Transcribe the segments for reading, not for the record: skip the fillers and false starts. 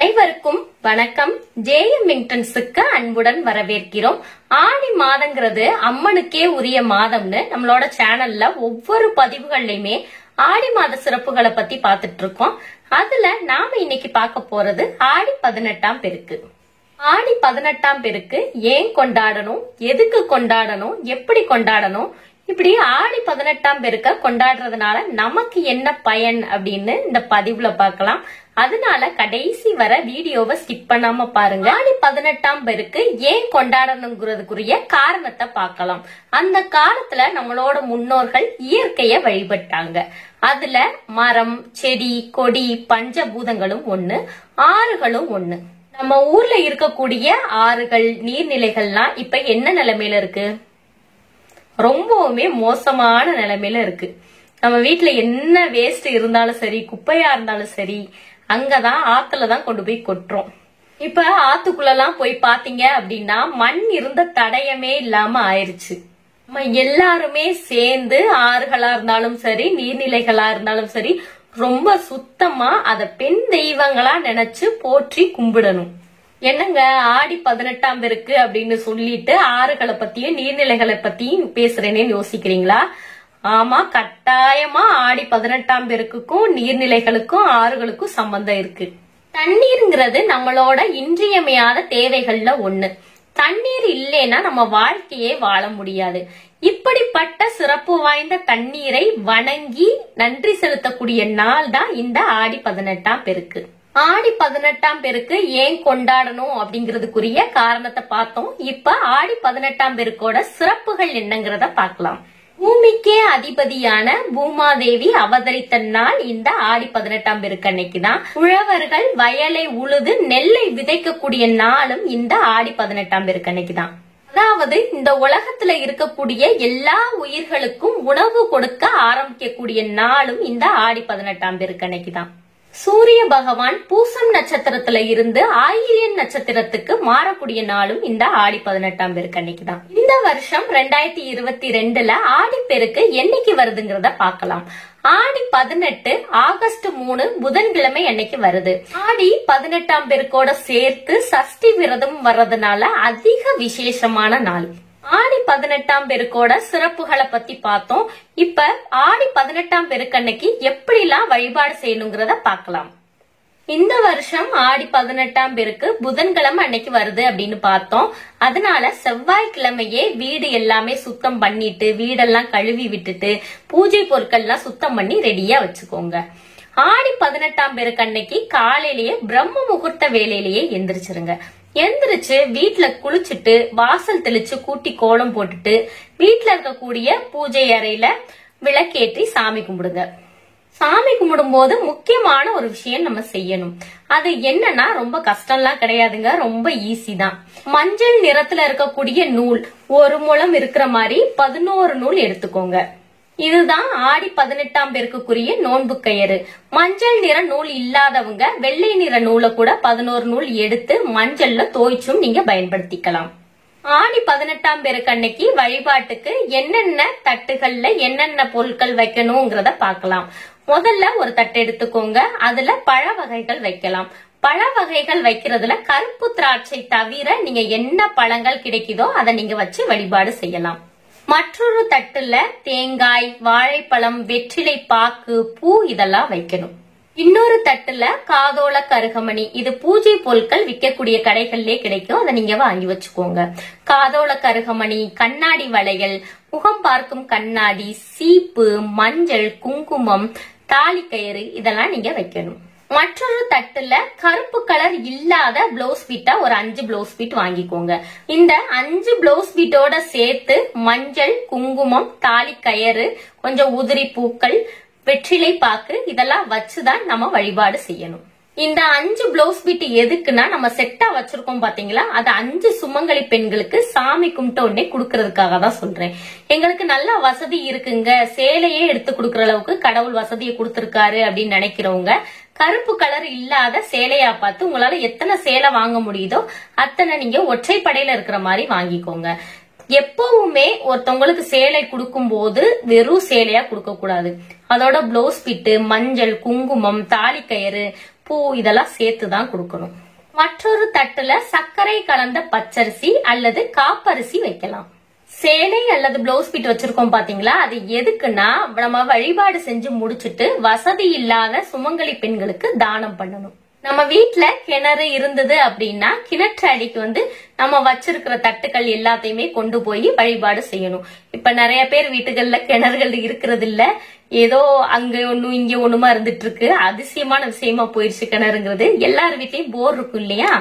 அனைவருக்கும் வணக்கம். ஜேஎம் விங்டன்ஸுக்கு அன்புடன் வரவேற்கிறோம். ஆடி மாதங்கிறது அம்மனுக்கே உரிய மாதம்னு நம்மளோட சேனல்ல ஒவ்வொரு பதிவுகள்லயுமே ஆடி மாத சிறப்புகளை பத்தி பாத்துட்டு இருக்கோம். அதுல நாம இன்னைக்கு பார்க்க போறது ஆடி 18ஆம் பெருக்கு. ஆடி 18ஆம் பெருக்கு ஏன் கொண்டாடணும், எதுக்கு கொண்டாடணும், எப்படி கொண்டாடணும், இப்படி ஆடி 18ஆம் பெருக்க கொண்டாடுறதுனால நமக்கு என்ன பயன் அப்படின்னு இந்த பதிவுல பார்க்கலாம். அதனால கடைசி வர வீடியோவை ஸ்கிப் பண்ணாம பாருங்க. ஆடி 18ஆம் பெருக்கு ஏன் கொண்டாடணுங்கிறதுக்குரிய காரணத்தை பார்க்கலாம். அந்த காலத்துல நம்மளோட முன்னோர்கள் இயற்கைய வழிபட்டாங்க. அதுல மரம், செடி, கொடி, பஞ்சபூதங்களும் ஒண்ணு, ஆறுகளும் ஒண்ணு. நம்ம ஊர்ல இருக்கக்கூடிய ஆறுகள், நீர்நிலைகள்லாம் இப்ப என்ன நிலைமையில இருக்கு? ரொம்பவுமே மோசமான நிலைமையில இருக்கு. நம்ம வீட்டுல என்ன வேஸ்ட் இருந்தாலும் சரி, குப்பையா இருந்தாலும் சரி, அங்கதான் ஆத்துலதான் கொண்டு போய் கொட்டுறோம். இப்ப ஆத்துக்குள்ளலாம் போய் பாத்தீங்க அப்படின்னா மண் இருந்த தடயமே இல்லாம ஆயிருச்சு. நம்ம எல்லாருமே சேர்ந்து ஆறுகளா இருந்தாலும் சரி, நீர்நிலைகளா இருந்தாலும் சரி, ரொம்ப சுத்தமா அத பெண் தெய்வங்களா நினைச்சு போற்றி கும்பிடணும். என்னங்க ஆடி 18ஆம் பெருக்கு அப்படின்னு சொல்லிட்டு ஆறுகளை பத்தியும் நீர்நிலைகளை பத்தியும் பேசுறேன்னு யோசிக்கிறீங்களா? ஆமா, கட்டாயமா ஆடி 18ஆம் பெருக்குக்கும் நீர்நிலைகளுக்கும் ஆறுகளுக்கும் சம்பந்தம் இருக்கு. தண்ணீருங்கிறது நம்மளோட இன்றியமையாத தேவைகள்ல ஒண்ணு. தண்ணீர் இல்லைன்னா நம்ம வாழ்க்கையே வாழ முடியாது. இப்படிப்பட்ட சிறப்பு வாய்ந்த தண்ணீரை வணங்கி நன்றி செலுத்தக்கூடிய நாள் தான் இந்த ஆடி 18ஆம் பெருக்கு. ஆடி 18ஆம் பெருக்கு ஏன் கொண்டாடணும் அப்படிங்கறதுக்குரிய காரணத்தை பார்த்தோம். இப்ப ஆடி 18ஆம் பெருக்கோட சிறப்புகள் என்னங்கிறத பார்க்கலாம். பூமிக்கே அதிபதியான பூமாதேவி அவதரித்த நாள் இந்த ஆடி 18ஆம் பெருக்கு அன்னைக்குதான். உழவர்கள் வயலை உழுது நெல்லை விதைக்கக்கூடிய நாளும் இந்த ஆடி 18ஆம் பெருக்கு அன்னைக்குதான். அதாவது இந்த உலகத்துல இருக்கக்கூடிய எல்லா உயிர்களுக்கும் உணவு கொடுக்க ஆரம்பிக்கக்கூடிய நாளும் இந்த ஆடி 18ஆம் பெருக்கு அன்னைக்குதான். சூரிய பகவான் பூசம் நட்சத்திரத்துல இருந்து ஆயில்யம் நட்சத்திரத்துக்கு மாறக்கூடிய நாளும் இந்த ஆடி 18ஆம் பெருக்கு அன்னைக்குதான். இந்த வருஷம் 2022ல ஆடி பெருக்கு என்னைக்கு வருதுங்கிறத பார்க்கலாம். ஆடி 18 ஆகஸ்ட் 3 புதன்கிழமை அன்னைக்கு வருது. ஆடி 18ஆம் பெருக்கோட சேர்த்து சஷ்டி விரதம் வர்றதுனால அதிக விசேஷமான நாள். ஆடி 18ஆம் பெருக்கோட சிறப்புகளை பத்தி பார்த்தோம். இப்ப ஆடி 18ஆம் பெருக்கு அன்னைக்கு எப்படிலாம் வழிபாடு செய்யணுங்கிறத பார்க்கலாம். இந்த வருஷம் ஆடி 18ஆம் பெருக்கு புதன்கிழமை அன்னைக்கு வருது அப்படின்னு பார்த்தோம். அதனால செவ்வாய்க்கிழமையே வீடு எல்லாமே சுத்தம் பண்ணிட்டு, வீடெல்லாம் கழுவி விட்டுட்டு, பூஜை பொருட்கள் எல்லாம் சுத்தம் பண்ணி ரெடியா வச்சுக்கோங்க. ஆடி 18ஆம் பெருக்கு அன்னைக்கு காலையிலேயே பிரம்ம முகூர்த்த வேலையிலேயே எந்திரிச்சிருங்க. எந்திரிச்சு வீட்டுல குளிச்சுட்டு, வாசல் தெளிச்சு, கூட்டி கோலம் போட்டுட்டு, வீட்டுல இருக்கக்கூடிய பூஜை அறையில விளக்கேற்றி சாமி கும்பிடுங்க. சாமி கும்பிடும் போது முக்கியமான ஒரு விஷயம் நம்ம செய்யணும். அது என்னன்னா ரொம்ப கஷ்டம்லாம் கிடையாதுங்க, ரொம்ப ஈஸி தான். மஞ்சள் நிறத்துல இருக்கக்கூடிய நூல் 1 முழம் இருக்கிற மாதிரி 11 நூல் எடுத்துக்கோங்க. இதுதான் ஆடி 18ஆம் பெருக்குரிய நோன்பு கயிறு. மஞ்சள் நிற நூல் இல்லாதவங்க வெள்ளை நிற நூலை கூட 11 நூல் எடுத்து மஞ்சள்ல தோய்ச்சும் நீங்க பயன்படுத்திக்கலாம். ஆடி 18ஆம் பெருக்கு அன்னைக்கு வழிபாட்டுக்கு என்னென்ன தட்டுகள்ல என்னென்ன பொருட்கள் வைக்கணும்ங்கிறத பார்க்கலாம். முதல்ல ஒரு தட்டு எடுத்துக்கோங்க. அதுல பழ வகைகள் வைக்கலாம். பழ வகைகள் வைக்கிறதுல கருப்பு திராட்சை தவிர நீங்க என்ன பழங்கள் கிடைக்குதோ அதை நீங்க வச்சு வழிபாடு செய்யலாம். மற்றொரு தட்டுல தேங்காய், வாழைப்பழம், வெற்றிலை பாக்கு, பூ இதெல்லாம் வைக்கணும். இன்னொரு தட்டுல காதோல கருகமணி, இது பூஜை பொருட்கள் விற்கக்கூடிய கடைகள்லயே கிடைக்கும், அதை நீங்க வாங்கி வச்சுக்கோங்க. காதோல கருகமணி, கண்ணாடி வளையல், முகம் பார்க்கும் கண்ணாடி, சீப்பு, மஞ்சள், குங்குமம், தாலிக்கயிறு இதெல்லாம் நீங்க வைக்கணும். மற்றொரு தட்டுல கருப்பு கலர் இல்லாத பிளவுஸ் பீட்டா ஒரு 5 பிளவுஸ் பீட் வாங்கிக்கோங்க. இந்த 5 பிளவுஸ் பீட்டோட சேர்த்து மஞ்சள், குங்குமம், தாலி கயிறு, கொஞ்சம் உதிரி பூக்கள், வெற்றிலை பாக்கு இதெல்லாம் வச்சுதான் நம்ம வழிபாடு செய்யணும். இந்த 5 பிளவுஸ் பீட் எதுக்குன்னா நம்ம செட்டா வச்சிருக்கோம் பாத்தீங்களா, அது 5 சுமங்கலி பெண்களுக்கு சாமி கும்பிட்ட உடனே குடுக்கறதுக்காக தான் சொல்றேன். எங்களுக்கு நல்ல வசதி இருக்குங்க, சேலையே எடுத்து குடுக்கற அளவுக்கு கடவுள் வசதியை கொடுத்திருக்காரு அப்படின்னு நினைக்கிறவங்க கருப்பு கலர் இல்லாத சேலையா பார்த்து உங்களால எத்தனை சேலை வாங்க முடியுதோ அத்தனை நீங்க ஒற்றைப்படையில இருக்கிற மாதிரி வாங்கிக்கோங்க. எப்பவுமே ஒருத்தவங்களுக்கு சேலை கொடுக்கும் போது வெறும் சேலையா கொடுக்க கூடாது. அதோட பிளவுஸ் பிட்டு, மஞ்சள், குங்குமம், தாலிக்கயிறு, பூ இதெல்லாம் சேர்த்துதான் கொடுக்கணும். மற்றொரு தட்டுல சர்க்கரை கலந்த பச்சரிசி அல்லது காப்பரிசி வைக்கலாம். சேலை அல்லது பிளவுஸ் பீட் வச்சிருக்கோம் பாத்தீங்களா, அது எதுக்குன்னா நம்ம வழிபாடு செஞ்சு முடிச்சுட்டு வசதி இல்லாத சுமங்கலி பெண்களுக்கு தானம் பண்ணணும். நம்ம வீட்டுல கிணறு இருந்தது அப்படின்னா கிணற்று அடிக்கு நம்ம வச்சிருக்கிற தட்டுக்கள் எல்லாத்தையுமே கொண்டு போய் வழிபாடு செய்யணும். இப்ப நிறைய பேர் வீட்டுகள்ல கிணறுகள் இருக்கிறது இல்ல, ஏதோ அங்க ஒண்ணும் இங்க ஒண்ணுமா இருந்துட்டு இருக்கு. அதிசயமான விஷயமா போயிருச்சு கிணறுங்கிறது. எல்லார் வீட்லயும் போர் இருக்கும் இல்லையா,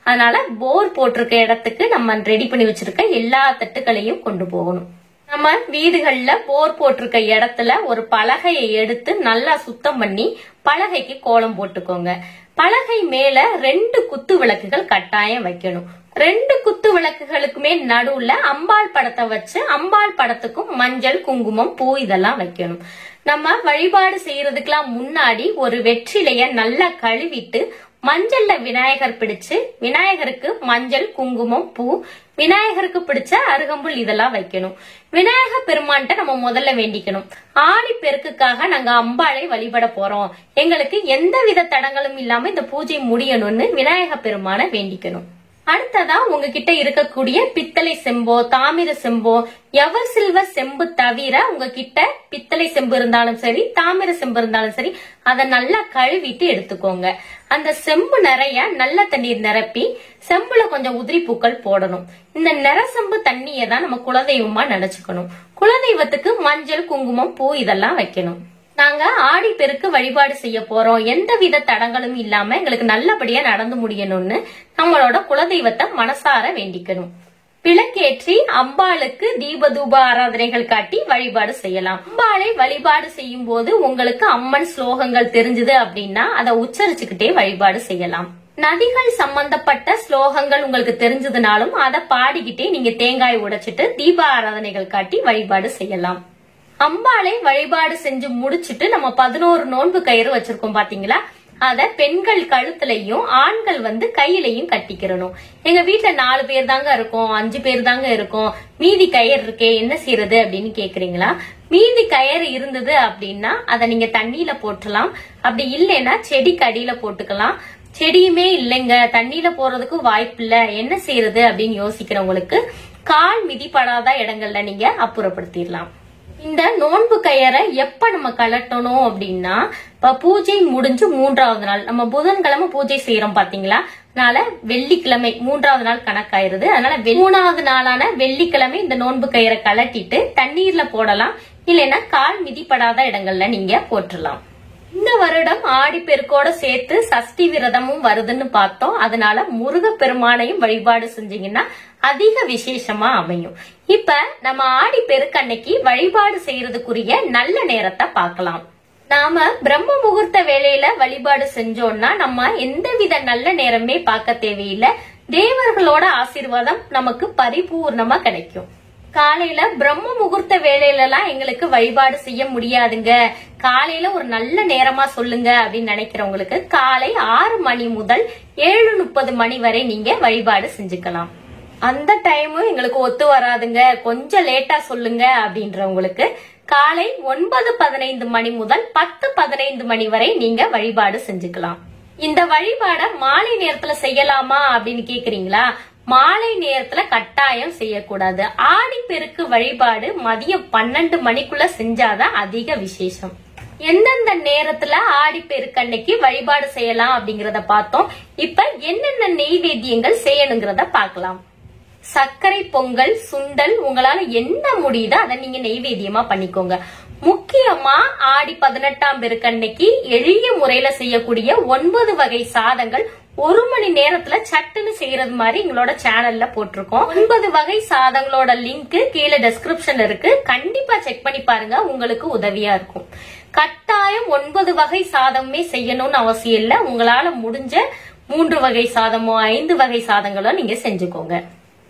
அதனால போர் போட்டிருக்க இடத்துக்கு நம்ம ரெடி பண்ணி வச்சிருக்க எல்லா தட்டுக்களையும் கொண்டு போகணும். நம்ம வீடுகள்ல போர் போட்டிருக்க இடத்துல ஒரு பலகையை எடுத்து நல்லா சுத்தம் பண்ணி பலகைக்கு கோலம் போட்டுக்கோங்க. பலகை மேல 2 குத்து விளக்குகள் கட்டாயம் வைக்கணும். 2 குத்து விளக்குகளுக்குமே நடுவுல அம்பாள் படத்தை வச்சு அம்பாள் படத்துக்கும் மஞ்சள் குங்குமம் பூ இதெல்லாம் வைக்கணும். நம்ம வழிபாடு செய்யறதுக்கெல்லாம் முன்னாடி ஒரு வெற்றிலைய நல்லா கழுவிட்டு மஞ்சள்ல விநாயகர் பிடிச்சு விநாயகருக்கு மஞ்சள் குங்குமம் பூ, விநாயகருக்கு பிடிச்ச அருகம்புல் இதெல்லாம் வைக்கணும். விநாயக பெருமான்கிட்ட நம்ம முதல்ல வேண்டிக்கணும், ஆடி பெருக்குக்காக நாங்க அம்பாளை வழிபட போறோம், எங்களுக்கு எந்த வித தடங்களும் இல்லாம இந்த பூஜை முடியணும்னு விநாயக பெருமான வேண்டிக்கணும். அடுத்ததா உங்ககிட்ட இருக்கக்கூடிய பித்தளை செம்போ தாமிர செம்போ எவர் சில்வர் செம்பு தவிர உங்ககிட்ட பித்தளை செம்பு இருந்தாலும் சரி தாமிர செம்பு இருந்தாலும் சரி அதை நல்லா கழுவிட்டு எடுத்துக்கோங்க. அந்த செம்பு நிறைய நல்ல தண்ணீர் நிரப்பி செம்புல கொஞ்சம் உதிரி பூக்கள் போடணும். இந்த நிறசெம்பு தண்ணியை தான் நம்ம குலதெய்வமா நினைச்சுக்கணும். குலதெய்வத்துக்கு மஞ்சள் குங்குமம் பூ இதெல்லாம் வைக்கணும். நாங்க ஆடி பெருக்கு வழிபாடு செய்ய போறோம், எந்த வித தடங்களும் இல்லாம எங்களுக்கு நல்லபடியா நடந்து முடியணும்னு நம்மளோட குலதெய்வத்தை மனசார வேண்டிக்கணும். விளக்கேற்றி அம்பாளுக்கு தீப தூப ஆராதனைகள் காட்டி வழிபாடு செய்யலாம். அம்பாளை வழிபாடு செய்யும் போது உங்களுக்கு அம்மன் ஸ்லோகங்கள் தெரிஞ்சது அப்படின்னா அதை உச்சரிச்சுக்கிட்டே வழிபாடு செய்யலாம். நதிகள் சம்பந்தப்பட்ட ஸ்லோகங்கள் உங்களுக்கு தெரிஞ்சதுனாலும் அதை பாடிக்கிட்டே நீங்க தேங்காய் உடைச்சிட்டு தீப ஆராதனைகள் காட்டி வழிபாடு செய்யலாம். அம்பாளை வழிபாடு செஞ்சு முடிச்சுட்டு நம்ம 11 நோன்பு கயிறு வச்சிருக்கோம் பாத்தீங்களா, அத பெண்கள் கழுத்துலயும் ஆண்கள் கையிலையும் கட்டிக்கிறணும். எங்க வீட்டுல 4 பேர் தாங்க இருக்கோம், 5 பேர் தாங்க இருக்கோம், மீதி கயிறு இருக்கே என்ன செய்யறது அப்படின்னு கேக்குறீங்களா? மீதி கயிறு இருந்தது அப்படின்னா அதை நீங்க தண்ணியில போட்டலாம், அப்படி இல்லைன்னா செடிக்கு அடியில போட்டுக்கலாம். செடியுமே இல்லைங்க, தண்ணியில போறதுக்கு வாய்ப்பு இல்ல, என்ன செய்யறது அப்படின்னு யோசிக்கிறவங்களுக்கு கால் மிதிப்படாத இடங்கள்ல நீங்க அப்புறப்படுத்திடலாம். இந்த நோன்பு கயிறை எப்ப நம்ம கலட்டணும் அப்படின்னா பூஜை முடிஞ்சு 3வது நாள். நம்ம புதன்கிழமை பூஜை செய்யறோம் பாத்தீங்களா, அதனால வெள்ளிக்கிழமை 3வது நாள் கணக்காயிருது. அதனால 3வது நாளான வெள்ளிக்கிழமை இந்த நோன்பு கயிறை கலட்டிட்டு தண்ணீர்ல போடலாம், இல்லைன்னா கால் மிதிப்படாத இடங்கள்ல நீங்க போட்டுடலாம். இந்த வருடம் ஆடி பெருக்கோட சேர்த்து சஷ்டி விரதமும் வருதுன்னு பார்த்தோம். அதனால முருக பெருமானையும் வழிபாடு செஞ்சீங்கன்னா அதிக விசேஷமா அமையும். இப்ப நம்ம ஆடி பெருக்கன்னைக்கு வழிபாடு செய்யறதுக்குரிய நல்ல நேரத்தை பார்க்கலாம். நாம பிரம்ம முகூர்த்த வேளையில வழிபாடு செஞ்சோம்னா நம்ம எந்தவித நல்ல நேரமே பார்க்க தேவையில்லை. தேவர்களோட ஆசீர்வாதம் நமக்கு பரிபூர்ணமா கிடைக்கும். காலையில பிரம்ம முகூர்த்த வேலையில எல்லாம் எங்களுக்கு வழிபாடு செய்ய முடியாதுங்க, காலையில ஒரு நல்ல நேரமா சொல்லுங்க அப்படின்னு நினைக்கிறவங்களுக்கு காலை 6 மணி முதல் 7:30 மணி வரை நீங்க வழிபாடு செஞ்சுக்கலாம். அந்த டைமும் எங்களுக்கு ஒத்து வராதுங்க, கொஞ்சம் லேட்டா சொல்லுங்க அப்படின்றவங்களுக்கு காலை 9:15 மணி முதல் 10:15 மணி வரை நீங்க வழிபாடு செஞ்சுக்கலாம். இந்த வழிபாட மாலை நேரத்துல செய்யலாமா அப்படின்னு கேக்குறீங்களா? மாலை நேரத்துல கட்டாயம் செய்யக்கூடாது. ஆடி பெருக்கு வழிபாடு மதியம் 12 மணிக்குள்ள செஞ்சாதான் அதிக விசேஷம். எந்தெந்த நேரத்துல ஆடி பெருக்கு அன்னைக்கு வழிபாடு செய்யலாம் அப்படிங்கறத பார்த்தோம். இப்ப என்னென்ன நெய்வேத்தியங்கள் செய்யணுங்கிறத பார்க்கலாம். சர்க்கரை பொங்கல், சுண்டல், உங்களால என்ன முடியுதோ அதை நீங்க நெய்வேத்தியமா பண்ணிக்கோங்க. முக்கியமா ஆடி 18ஆம் பெருக்கு அன்னைக்கு எளிய முறையில செய்யக்கூடிய 9 வகை சாதங்கள் 1 மணி நேரத்துல சட்டுன்னு செய்யறது மாதிரி எங்களோட சேனல்ல போட்டிருக்கோம். 9 வகை சாதங்களோட லிங்க் கீழே டிஸ்கிரிப்ஷன்ல இருக்கு, கண்டிப்பா செக் பண்ணி பாருங்க, உங்களுக்கு உதவியா இருக்கும். கட்டாயம் 9 வகை சாதமே செய்யணும்னு அவசியம் இல்ல, உங்களால முடிஞ்ச 3 வகை சாதமோ 5 வகை சாதங்களோ நீங்க செஞ்சுக்கோங்க.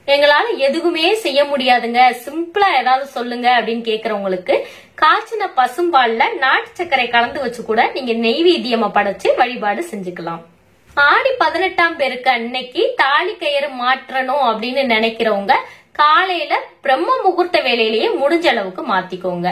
எங்களால எதுவுமே செய்ய முடியாதுங்க, சிம்பிளா ஏதாவது சொல்லுங்க அப்படின்னு கேக்குறவங்களுக்கு காய்ச்சின பசும்பால்ல நாட்டு சர்க்கரை கலந்து வச்சு கூட நீங்க நெய்வேத்தியமா படைச்சு வழிபாடு செஞ்சுக்கலாம். ஆடி 18ஆம் பெருக்கு அன்னைக்கு தாலி கயிறு மாற்றணும் அப்படின்னு நினைக்கிறவங்க காலையில பிரம்ம முகூர்த்த வேலையிலேயே முடிஞ்ச அளவுக்கு மாத்திக்கோங்க.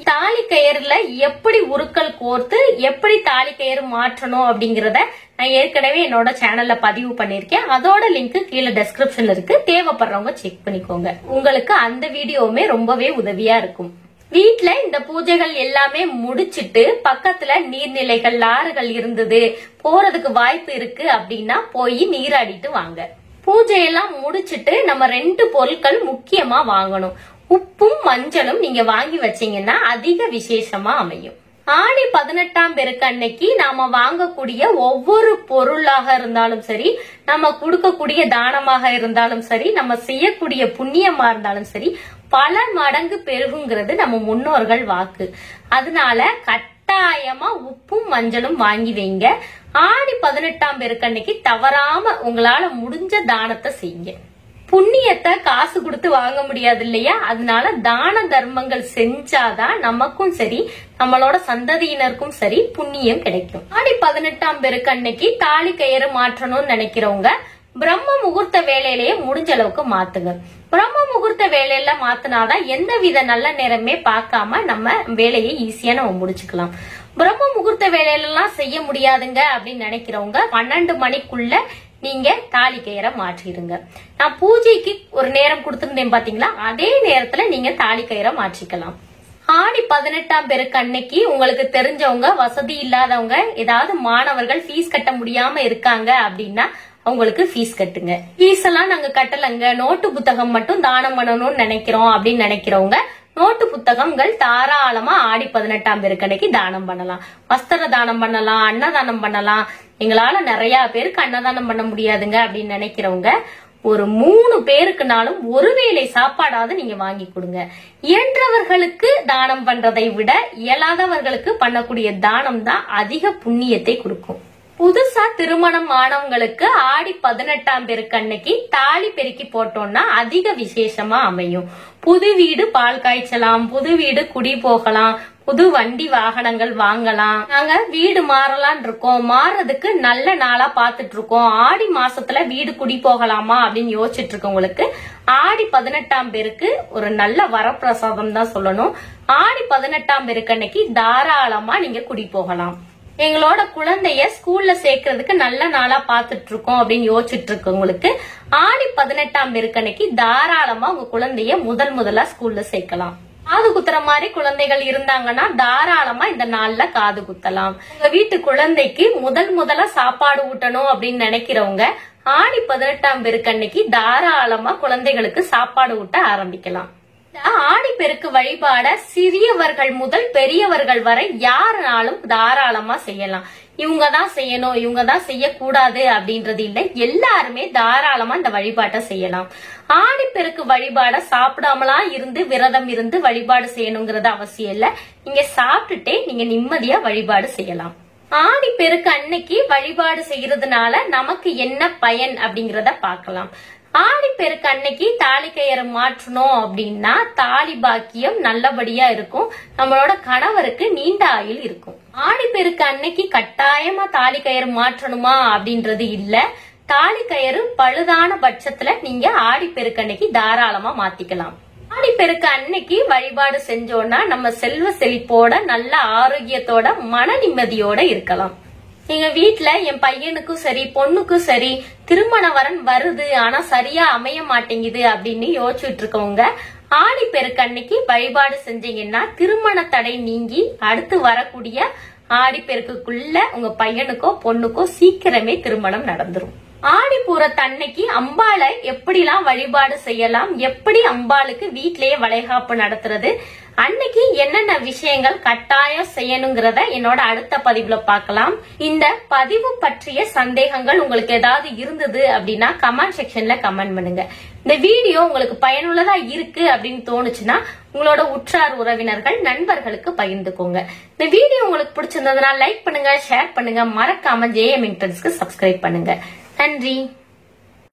தாலி கயிறுல எப்படி உருக்கள் கோர்த்து எப்படி தாலி கயிறு மாற்றணும் அப்படிங்கறத நான் ஏற்கனவே என்னோட சேனல்ல பதிவு பண்ணிருக்கேன். அதோட லிங்க் கீழே டிஸ்கிரிப்ஷன்ல இருக்கு. தேவைப்படுறவங்க செக் பண்ணிக்கோங்க. உங்களுக்கு அந்த வீடியோவுமே ரொம்பவே உதவியா இருக்கும். வீட்ல இந்த பூஜைகள் எல்லாமே முடிச்சிட்டு பக்கத்துல நீர்நிலைகள் ஆறுகள் இருந்தது போறதுக்கு வாய்ப்பு இருக்கு அப்படின்னா போய் நீராடிட்டு வாங்க. பூஜையெல்லாம் முடிச்சிட்டு நம்ம 2 பொருட்கள் முக்கியமா வாங்கணும். உப்பும் மஞ்சளும் நீங்க வாங்கி வச்சீங்கன்னா அதிக விசேஷமா அமையும். ஆடி 18ஆம் பெருக்கு அன்னைக்கு நாம வாங்கக்கூடிய ஒவ்வொரு பொருளாக இருந்தாலும் சரி, நம்ம கொடுக்கக்கூடிய தானமாக இருந்தாலும் சரி, நம்ம செய்யக்கூடிய புண்ணியமா இருந்தாலும் சரி, பல மடங்கு பெருகுங்கிறது நம்ம முன்னோர்கள் வாக்கு. அதனால கட்டாயமா உப்பும் மஞ்சளும் வாங்கி வைங்க. ஆடி 18ஆம் பெருக்கு அன்னைக்கு தவறாம உங்களால முடிஞ்ச தானத்தை செய்யுங்க. புண்ணியத்தை காசு கொடுத்து வாங்க முடியாது இல்லையா? அதனால தான தர்மங்கள் செஞ்சாதான் நமக்கும் சரி நம்மளோட சந்ததியினருக்கும் சரி புண்ணியம் கிடைக்கும். ஆடி 18ஆம் பெருக்கு அன்னைக்கு தாலி கயிறு மாற்றணும்னு நினைக்கிறவங்க பிரம்ம முகூர்த்த வேலையிலேயே முடிஞ்ச அளவுக்கு மாத்துங்க. பிரம்ம முகூர்த்த வேலையில மாத்தினாதான் எந்தவித நல்ல நேரமே பார்க்காம நம்ம வேலையை ஈஸியா நம்ம முடிச்சுக்கலாம். பிரம்ம முகூர்த்த வேலையில எல்லாம் செய்ய முடியாதுங்க அப்படின்னு நினைக்கிறவங்க 12 மணிக்குள்ள நீங்க தாலி கயிறை மாற்றிடுங்க. நான் பூஜைக்கு ஒரு நேரம் கொடுத்திருந்தேன் பாத்தீங்களா, அதே நேரத்துல நீங்க தாலி கயிறை மாற்றிக்கலாம். ஆடி 18ஆம் பெருக்கு அன்னைக்கு உங்களுக்கு தெரிஞ்சவங்க, வசதி இல்லாதவங்க, ஏதாவது மாணவர்கள் ஃபீஸ் கட்ட முடியாம இருக்காங்க அப்படின்னா அவங்களுக்கு ஃபீஸ் கட்டுங்க. ஃபீஸ் எல்லாம் நாங்க கட்டலங்க, நோட்டு புத்தகம் மட்டும் தானம் பண்ணணும்னு நினைக்கிறோம் அப்படின்னு நினைக்கிறவங்க நோட்டு புத்தகங்கள் தாராளமா ஆடி 18ஆம் பெருக்கு அன்னைக்கு தானம் பண்ணலாம். வஸ்திர தானம் பண்ணலாம், அன்னதானம் பண்ணலாம். எங்களால நிறைய பேருக்கு அன்னதானம் பண்ண முடியாதுங்க அப்படின்னு நினைக்கிறவங்க ஒரு 3 பேருக்குனாலும் ஒருவேளை சாப்பாடாவது நீங்க வாங்கி கொடுங்க. இயன்றவர்களுக்கு தானம் பண்றதை விட இயலாதவர்களுக்கு பண்ணக்கூடிய தானம் தான் அதிக புண்ணியத்தை கொடுக்கும். புதுசா திருமணம் ஆனவங்களுக்கு ஆடி 18ஆம் பெருக்கு அன்னைக்கு தாலி பெருக்கி போட்டோம்னா அதிக விசேஷமா அமையும். புது வீடு பால் காய்ச்சலாம், புது வீடு குடி போகலாம், புது வண்டி வாகனங்கள் வாங்கலாம். நாங்க வீடு மாறலாம் இருக்கோம், மாறதுக்கு நல்ல நாளா பாத்துட்டு இருக்கோம், ஆடி மாசத்துல வீடு குடி போகலாமா அப்படின்னு யோசிச்சுட்டு இருக்கவங்களுக்கு ஆடி 18ஆம் பெருக்கு ஒரு நல்ல வரப்பிரசாதம் தான் சொல்லணும். ஆடி 18ஆம் பெருக்கு அன்னைக்கு தாராளமா நீங்க குடி போகலாம். எங்களோட குழந்தைய ஸ்கூல்ல சேர்க்கறதுக்கு நல்ல நாளா பாத்துட்டு இருக்கோம் அப்படின்னு யோசிச்சுட்டு இருக்கவங்களுக்கு ஆடி 18ஆம் பெருக்கு அன்னைக்கு தாராளமா உங்க குழந்தைய முதலா ஸ்கூல்ல சேர்க்கலாம். காது குத்துற மாதிரி குழந்தைகள் இருந்தாங்கன்னா தாராளமா இந்த நாள்ல காது குத்தலாம். உங்க வீட்டு குழந்தைக்கு முதலா சாப்பாடு ஊட்டணும் அப்படின்னு நினைக்கிறவங்க ஆடி 18ஆம் பெருக்கு அன்னைக்கு தாராளமா குழந்தைகளுக்கு சாப்பாடு ஊட்ட ஆரம்பிக்கலாம். ஆடி பெருக்கு வழிபாட சிறியவர்கள் முதல் பெரியவர்கள் வரை யாருனாலும் தாராளமா செய்யலாம். இவங்கதான் செய்யணும், இவங்கதான் செய்யக்கூடாது அப்படின்றது இல்ல, எல்லாருமே தாராளமா இந்த வழிபாட்டை செய்யலாம். ஆடி பெருக்கு வழிபாட சாப்பிடாமலாம் இருந்து விரதம் இருந்து வழிபாடு செய்யணுங்கிறது அவசியம் இல்ல. நீங்க சாப்பிட்டுட்டே நீங்க நிம்மதியா வழிபாடு செய்யலாம். ஆடி பெருக்கு அன்னைக்கு வழிபாடு செய்யறதுனால நமக்கு என்ன பயன் அப்படிங்கறத பார்க்கலாம். ஆடி பெருக்கு அன்னைக்கு தாலி கயிறு மாற்றணும் அப்படின்னா தாலி பாக்கியம் நல்லபடியா இருக்கும், நம்மளோட கணவருக்கு நீண்ட ஆயுள் இருக்கும். ஆடி பெருக்கு அன்னைக்கு கட்டாயமா தாலி கயிறு மாற்றணுமா அப்படின்றது இல்ல. தாலி கயிறு பழுதான பட்சத்துல நீங்க ஆடி பெருக்கு அன்னைக்கு தாராளமா மாத்திக்கலாம். ஆடி பெருக்கு அன்னைக்கு வழிபாடு செஞ்சோம்னா நம்ம செல்வ செழிப்போட நல்ல ஆரோக்கியத்தோட மன நிம்மதியோட இருக்கலாம். எங்க வீட்டுல என் பையனுக்கும் சரி பொண்ணுக்கும் சரி திருமண வரன் வருது, ஆனா சரியா அமைய மாட்டேங்குது அப்படின்னு யோசிச்சுட்டு இருக்கவங்க ஆடி பெருக்கு அன்னைக்கு வழிபாடு செஞ்சீங்கன்னா திருமண தடை நீங்கி அடுத்து வரக்கூடிய ஆடி பெருக்குள்ள உங்க பையனுக்கோ பொண்ணுக்கோ சீக்கிரமே திருமணம் நடந்துரும். ஆடி பூரத்தன்னைக்கு அம்பாளை எப்படிலாம் வழிபாடு செய்யலாம், எப்படி அம்பாளுக்கு வீட்லயே வளைகாப்பு நடத்துறது, அன்னைக்கு என்னென்ன விஷயங்கள் கட்டாயம் செய்யணுங்கிறத என்னோட அடுத்த பதிவுல பார்க்கலாம். இந்த பதிவு பற்றிய சந்தேகங்கள் உங்களுக்கு ஏதாவது இருந்தது அப்படின்னா கமெண்ட் செக்ஷன்ல கமெண்ட் பண்ணுங்க. இந்த வீடியோ உங்களுக்கு பயனுள்ளதா இருக்கு அப்படின்னு தோணுச்சுன்னா உங்களோட உற்றார் உறவினர்கள் நண்பர்களுக்கு பகிர்ந்துக்கோங்க. இந்த வீடியோ உங்களுக்கு பிடிச்சிருந்ததுன்னா லைக் பண்ணுங்க, ஷேர் பண்ணுங்க, மறக்காம JM Mintrans சப்ஸ்கிரைப் பண்ணுங்க. நன்றி.